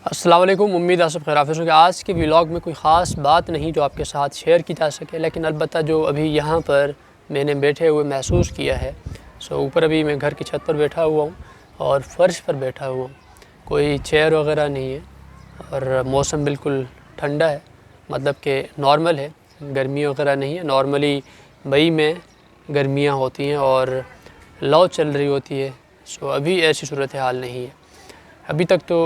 السلام علیکم، امید آپ سب خیر حافظ ہوں کہ آج کے ولاگ میں کوئی خاص بات نہیں جو آپ کے ساتھ شیئر کی جا سکے، لیکن البتہ جو ابھی یہاں پر میں نے بیٹھے ہوئے محسوس کیا ہے اوپر ابھی میں گھر کی چھت پر بیٹھا ہوا ہوں اور فرش پر بیٹھا ہوا ہوں، کوئی چیئر وغیرہ نہیں ہے اور موسم بالکل ٹھنڈا ہے، مطلب کہ نارمل ہے، گرمی وغیرہ نہیں ہے۔ نارملی مئی میں گرمیاں ہوتی ہیں اور لو چل رہی ہوتی ہے، ابھی ایسی صورتحال نہیں ہے، ابھی تک تو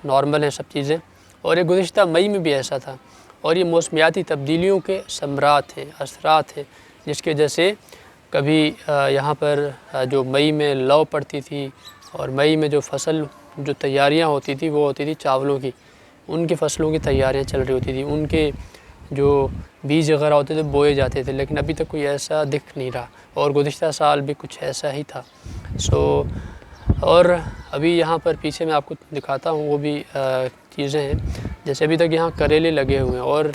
نارمل ہیں سب چیزیں۔ اور یہ گزشتہ مئی میں بھی ایسا تھا، اور یہ موسمیاتی تبدیلیوں کے ثمرات ہیں، اثرات ہیں، جس کی وجہ سے کبھی یہاں پر جو مئی میں لو پڑتی تھی اور مئی میں جو فصل جو تیاریاں ہوتی تھی وہ ہوتی تھی چاولوں کی، ان کی فصلوں کی تیاریاں چل رہی ہوتی تھیں، ان کے جو بیج وغیرہ ہوتے تھے بوئے جاتے تھے، لیکن ابھی تک کوئی ایسا دکھ نہیں رہا، اور گزشتہ سال بھی کچھ ایسا ہی تھا۔ اور ابھی یہاں پر پیچھے میں آپ کو دکھاتا ہوں وہ بھی چیزیں ہیں، جیسے ابھی تک یہاں کریلے لگے ہوئے ہیں اور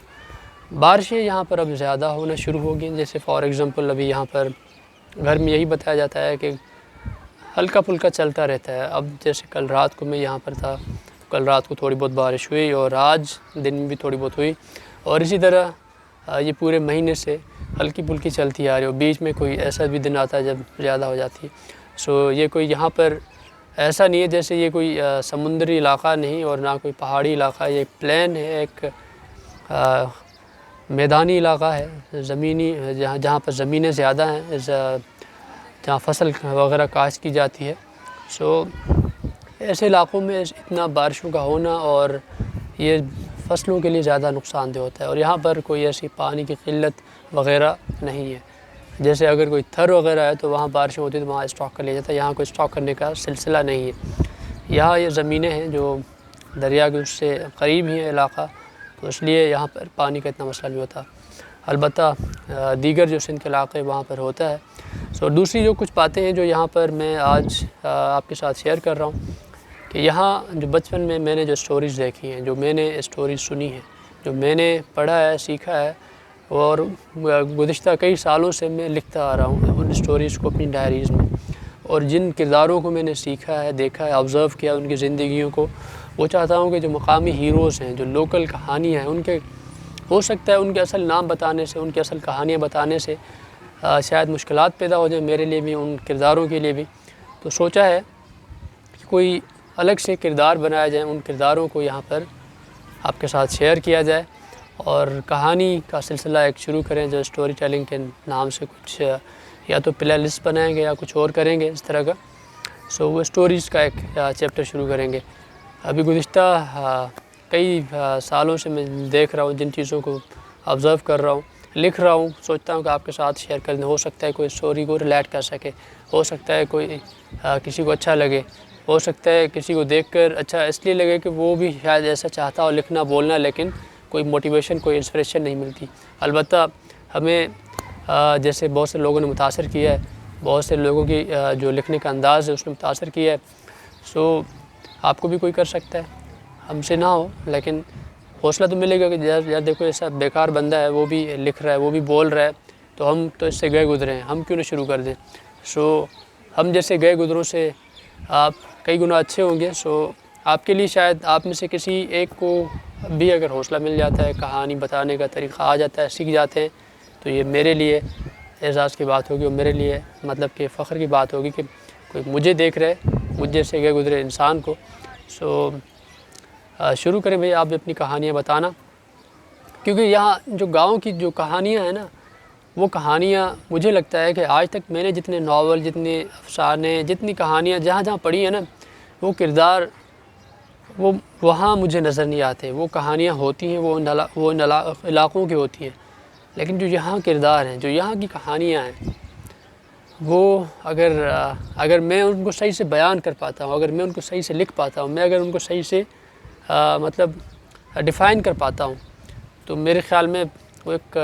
بارشیں یہاں پر اب زیادہ ہونا شروع ہو گئی ہیں۔ جیسے فار ایگزامپل ابھی یہاں پر گھر میں یہی بتایا جاتا ہے کہ ہلکا پھلکا چلتا رہتا ہے۔ اب جیسے کل رات کو میں یہاں پر تھا، کل رات کو تھوڑی بہت بارش ہوئی اور آج دن میں بھی تھوڑی بہت ہوئی، اور اسی طرح یہ پورے مہینے سے ہلکی پھلکی چلتی آ رہی ہے، اور بیچ میں کوئی ایسا بھی دن آتا ہے جب زیادہ ہو جاتی ہے۔ یہ کوئی یہاں پر ایسا نہیں ہے جیسے یہ کوئی سمندری علاقہ نہیں اور نہ کوئی پہاڑی علاقہ ہے، یہ ایک پلین ہے، ایک میدانی علاقہ ہے، زمینی جہاں پر زمینیں زیادہ ہیں، جہاں فصل وغیرہ کاشت کی جاتی ہے۔ ایسے علاقوں میں اتنا بارشوں کا ہونا اور یہ فصلوں کے لیے زیادہ نقصان دہ ہوتا ہے، اور یہاں پر کوئی ایسی پانی کی قلت وغیرہ نہیں ہے۔ جیسے اگر کوئی تھر وغیرہ ہے تو وہاں بارشیں ہوتی ہے تو وہاں اسٹاک کر لیا جاتا ہے، یہاں کوئی اسٹاک کرنے کا سلسلہ نہیں ہے۔ یہاں یہ زمینیں ہیں جو دریا کے اس سے قریب ہی ہیں علاقہ، تو اس لیے یہاں پر پانی کا اتنا مسئلہ نہیں ہوتا، البتہ دیگر جو سندھ کے علاقے وہاں پر ہوتا ہے۔ دوسری جو کچھ باتیں ہیں جو یہاں پر میں آج آپ کے ساتھ شیئر کر رہا ہوں کہ یہاں جو بچپن میں نے جو اسٹوریز دیکھی ہیں، جو میں نے اسٹوریز سنی ہیں، جو میں نے پڑھا ہے، سیکھا ہے، اور گزشتہ کئی سالوں سے میں لکھتا آ رہا ہوں ان اسٹوریز کو اپنی ڈائریز میں، اور جن کرداروں کو میں نے سیکھا ہے، دیکھا ہے، آبزرو کیا ان کی زندگیوں کو، وہ چاہتا ہوں کہ جو مقامی ہیروز ہیں، جو لوکل کہانیاں ہیں، ان کے ہو سکتا ہے ان کے اصل نام بتانے سے، ان کی اصل کہانیاں بتانے سے شاید مشکلات پیدا ہو جائیں میرے لیے بھی، ان کرداروں کے لیے بھی، تو سوچا ہے کہ کوئی الگ سے کردار بنایا جائے، ان کرداروں کو یہاں پر آپ کے ساتھ شیئر کیا جائے، اور کہانی کا سلسلہ ایک شروع کریں جو اسٹوری ٹیلنگ کے نام سے کچھ یا تو پلے لسٹ بنائیں گے یا کچھ اور کریں گے اس طرح کا۔ وہ اسٹوریز کا ایک چیپٹر شروع کریں گے۔ ابھی گزشتہ کئی سالوں سے میں دیکھ رہا ہوں، جن چیزوں کو آبزرو کر رہا ہوں، لکھ رہا ہوں، سوچتا ہوں کہ آپ کے ساتھ شیئر کر دیں، ہو سکتا ہے کوئی اسٹوری کو ریلیٹ کر سکے، ہو سکتا ہے کوئی کسی کو اچھا لگے، ہو سکتا ہے کسی کو دیکھ کر اچھا اس لیے لگے کہ وہ بھی شاید ایسا چاہتا ہو لکھنا بولنا، لیکن کوئی موٹیویشن کوئی انسپریشن نہیں ملتی۔ البتہ ہمیں جیسے بہت سے لوگوں نے متاثر کیا ہے، بہت سے لوگوں کی جو لکھنے کا انداز ہے اس نے متاثر کیا ہے، آپ کو بھی کوئی کر سکتا ہے، ہم سے نہ ہو لیکن حوصلہ تو ملے گا کہ یار دیکھو ایسا بیکار بندہ ہے، وہ بھی لکھ رہا ہے، وہ بھی بول رہا ہے، تو ہم تو اس سے گئے گزرے ہیں، ہم کیوں نہ شروع کر دیں۔ ہم جیسے گئے گزروں سے آپ کئی گنا اچھے ہوں گے، آپ کے لیے شاید آپ میں سے کسی ایک کو بھی اگر حوصلہ مل جاتا ہے، کہانی بتانے کا طریقہ آ جاتا ہے، سیکھ جاتے ہیں، تو یہ میرے لیے اعزاز کی بات ہوگی، اور میرے لیے مطلب کہ فخر کی بات ہوگی کہ کوئی مجھے دیکھ رہے، مجھ جیسے گئے گزرے انسان کو۔ شروع کریں بھئی آپ بھی اپنی کہانیاں بتانا، کیونکہ یہاں جو گاؤں کی جو کہانیاں ہیں نا، وہ کہانیاں مجھے لگتا ہے کہ آج تک میں نے جتنے ناول، جتنے افسانے، جتنی کہانیاں جہاں پڑھی ہیں نا، وہ کردار وہ وہاں مجھے نظر نہیں آتے، وہ کہانیاں ہوتی ہیں وہ ان علاقوں کی ہوتی ہیں، لیکن جو یہاں کردار ہیں، جو یہاں کی کہانیاں ہیں، وہ اگر میں ان کو صحیح سے بیان کر پاتا ہوں، اگر میں ان کو صحیح سے لکھ پاتا ہوں، میں اگر ان کو صحیح سے مطلب ڈیفائن کر پاتا ہوں، تو میرے خیال میں وہ ایک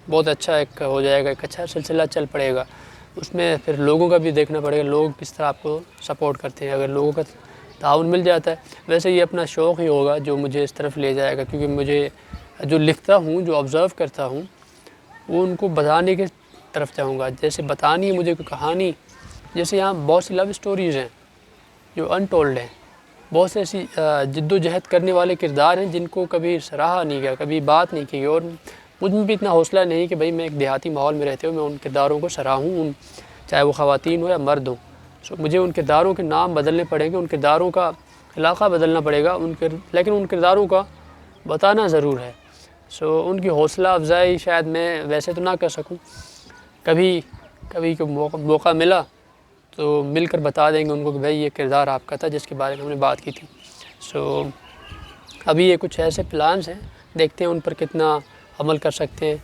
بہت اچھا ایک ہو جائے گا، ایک اچھا سلسلہ چل پڑے گا۔ اس میں پھر لوگوں کا بھی دیکھنا پڑے گا، لوگ کس طرح آپ کو سپورٹ کرتے ہیں۔ اگر لوگوں کا تعاون مل جاتا ہے، ویسے یہ اپنا شوق ہی ہوگا جو مجھے اس طرف لے جائے گا، کیونکہ مجھے جو لکھتا ہوں، جو آبزرو کرتا ہوں، وہ ان کو بتانے کی طرف جاؤں گا۔ جیسے بتانی ہے مجھے کوئی کہانی، جیسے یہاں بہت سی لو اسٹوریز ہیں جو انٹولڈ ہیں، بہت سے ایسی جد و جہد کرنے والے کردار ہیں جن کو کبھی سراہا نہیں گیا، کبھی بات نہیں کی گئی، اور مجھ میں بھی اتنا حوصلہ نہیں کہ بھئی میں ایک دیہاتی ماحول میں رہتے ہوئے میں ان کرداروں کو سراہوں، چاہے وہ خواتین ہو یا مرد ہوں۔ مجھے ان کرداروں کے نام بدلنے پڑیں گے، ان کرداروں کا علاقہ بدلنا پڑے گا، لیکن ان کرداروں کا بتانا ضرور ہے۔ ان کی حوصلہ افزائی شاید میں ویسے تو نہ کر سکوں، کبھی کو موقع ملا تو مل کر بتا دیں گے ان کو کہ بھائی یہ کردار آپ کا تھا جس کے بارے میں ہم نے بات کی تھی۔ ابھی یہ کچھ ایسے پلانز ہیں، دیکھتے ہیں ان پر کتنا عمل کر سکتے ہیں،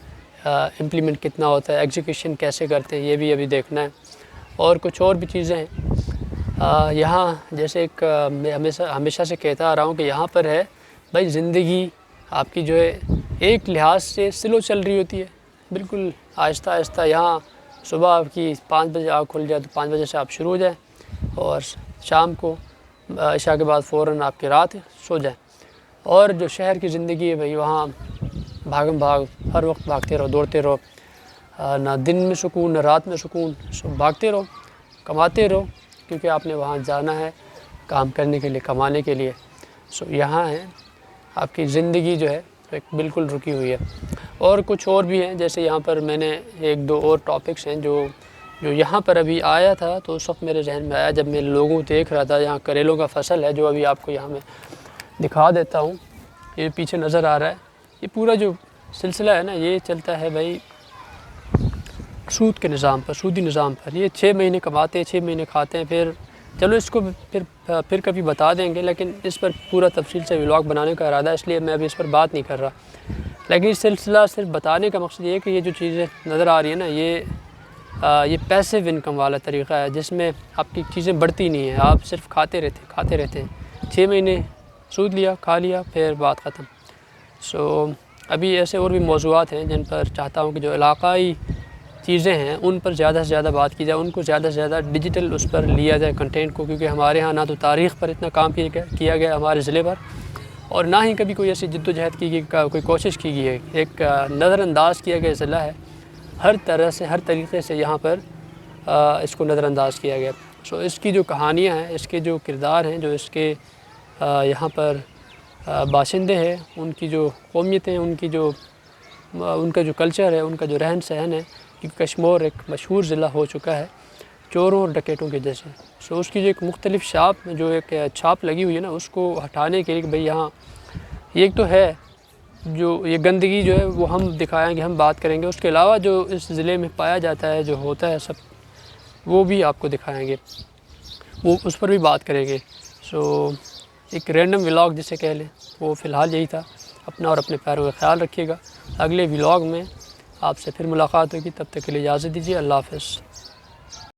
امپلیمنٹ کتنا ہوتا ہے، ایگزیکیوشن کیسے کرتے ہیں، یہ بھی ابھی دیکھنا ہے۔ اور کچھ اور بھی چیزیں ہیں یہاں، جیسے ایک میں ہمیشہ سے کہتا آ رہا ہوں کہ یہاں پر ہے بھائی زندگی آپ کی جو ہے ایک لحاظ سے سلو چل رہی ہوتی ہے، بالکل آہستہ آہستہ۔ یہاں صبح آپ کی 5 بجے آنکھ کھل جائے تو 5 بجے سے آپ شروع ہو جائیں، اور شام کو عشاء کے بعد فوراً آپ کی رات سو جائیں۔ اور جو شہر کی زندگی ہے بھائی وہاں بھاگم بھاگ، ہر وقت بھاگتے رہو، دوڑتے رہو، نہ دن میں سکون نہ رات میں سکون، بھاگتے رہو، کماتے رہو، کیونکہ آپ نے وہاں جانا ہے کام کرنے کے لیے، کمانے کے لیے۔ یہاں ہے آپ کی زندگی جو ہے ایک بالکل رکی ہوئی ہے۔ اور کچھ اور بھی ہیں، جیسے یہاں پر میں نے ایک دو اور ٹاپکس ہیں جو یہاں پر ابھی آیا تھا تو اس وقت میرے ذہن میں آیا جب میں لوگوں دیکھ رہا تھا۔ یہاں کریلوں کا فصل ہے جو ابھی آپ کو یہاں میں دکھا دیتا ہوں، یہ پیچھے نظر آ رہا ہے۔ یہ پورا جو سلسلہ ہے نا یہ چلتا ہے بھائی سود کے نظام پر، سودی نظام پر۔ یہ 6 مہینے کماتے ہیں، 6 مہینے کھاتے ہیں، پھر چلو اس کو پھر کبھی بتا دیں گے، لیکن اس پر پورا تفصیل سے ولاگ بنانے کا ارادہ ہے، اس لیے میں ابھی اس پر بات نہیں کر رہا۔ لیکن اس سلسلہ صرف بتانے کا مقصد یہ ہے کہ یہ جو چیزیں نظر آ رہی ہیں نا یہ پیسیو انکم والا طریقہ ہے، جس میں آپ کی چیزیں بڑھتی نہیں ہیں، آپ صرف کھاتے رہتے ہیں۔ 6 مہینے سود لیا، کھا لیا، پھر بات ختم۔ ابھی ایسے اور بھی موضوعات ہیں جن پر چاہتا ہوں کہ جو علاقائی چیزیں ہیں ان پر زیادہ سے زیادہ بات کی جائے، ان کو زیادہ سے زیادہ ڈیجیٹل اس پر لیا جائے کنٹینٹ کو، کیونکہ ہمارے ہاں نہ تو تاریخ پر اتنا کام کیا گیا ہمارے ضلع پر، اور نہ ہی کبھی کوئی ایسی جد و جہد کی گئی، کوئی کوشش کی گئی ہے۔ ایک نظر انداز کیا گیا ضلع ہے، ہر طرح سے، ہر طریقے سے یہاں پر اس کو نظر انداز کیا گیا۔ اس کی جو کہانیاں ہیں، اس کے جو کردار ہیں، جو اس کے یہاں پر باشندے ہیں، ان کی جو قومیتیں، ان کا جو کلچر ہے، ان کا جو رہن سہن ہے، کیونکہ کشمور ایک مشہور ضلع ہو چکا ہے چوروں اور ڈکیتوں کے جیسے۔ اس کی جو ایک مختلف چھاپ لگی ہوئی ہے نا، اس کو ہٹانے کے لیے کہ بھئی یہاں ایک تو ہے جو یہ گندگی جو ہے وہ ہم دکھائیں گے، ہم بات کریں گے، اس کے علاوہ جو اس ضلع میں پایا جاتا ہے، جو ہوتا ہے سب، وہ بھی آپ کو دکھائیں گے، وہ اس پر بھی بات کریں گے۔ ایک رینڈم ولاگ جسے کہہ لیں، وہ فی الحال یہی تھا۔ اپنا اور اپنے پیاروں کا خیال رکھیے گا۔ اگلے ولاگ میں آپ سے پھر ملاقات ہوگی، تب تک کے لیے اجازت دیجیے۔ اللہ حافظ۔